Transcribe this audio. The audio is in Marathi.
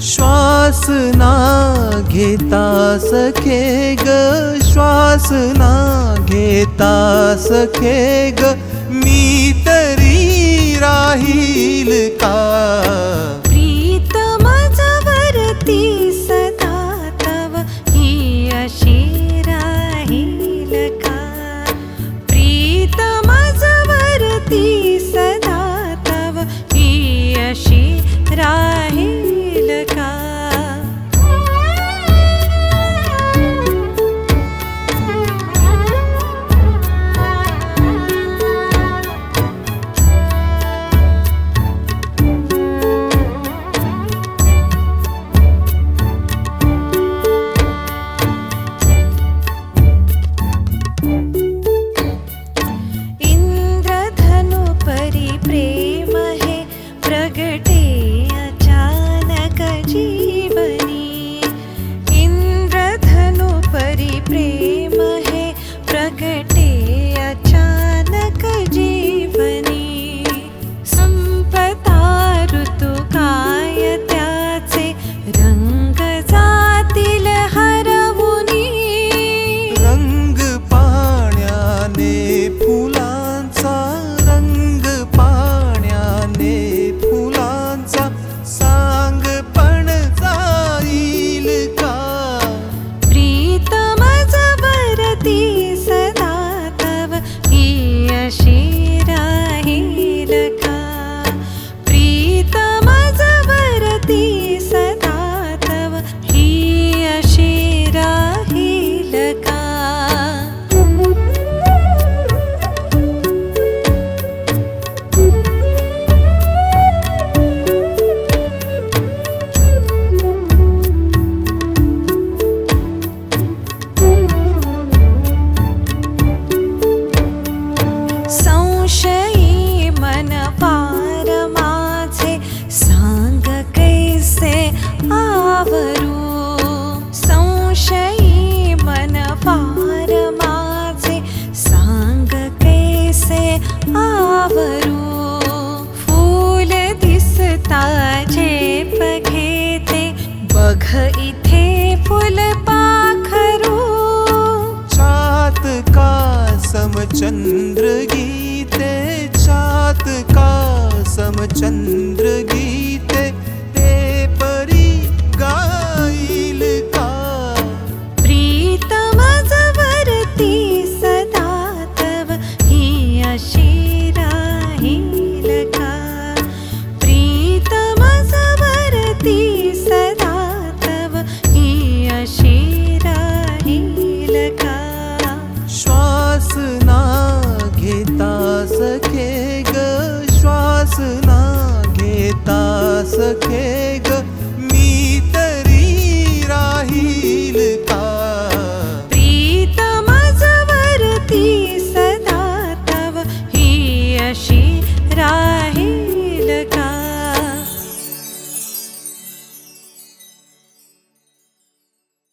श्वास ना घेता सखे ग, श्वास ना घेता सखे ग, मी तरी राहील का? प्रीतम जवरती सदा तव ही अशी राहील का? प्रीतम जवरती सदा तव ही अशी राहील का? प्रेम है प्रगटे अचानक जीवनी, इंद्रधनु परी प्रेम है प्रगटे अचानक जीवनी. संपता ऋतू काय त्याचे रंग जातील हरवुनी, रंग पाण्याने फुलांचा, रंग पाण्याने फुलांचा, सांग पण जाईल का? प्रीतम जवरती सदा तव ही अशी राहील का? प्रीतम जवरती सदा तव ही अशी राहील का? संशयी मन पार माझे सांग कैसे आवरू, संशयी मन पार माझे सांग कैसे आवरू. फूल दिसता झेप घेते बघ इथे फुल पाखरू, छात का समचंद्र गीते, छात का समचंद्र गीते, ते परी गाईल का? प्रीतम जवरती सदा तव ही अशी राहील का? प्रीतम जवरती सदा तव ही अशी राहील का? श्वास ना घेता सखे ग, श्वास ना घेता सखे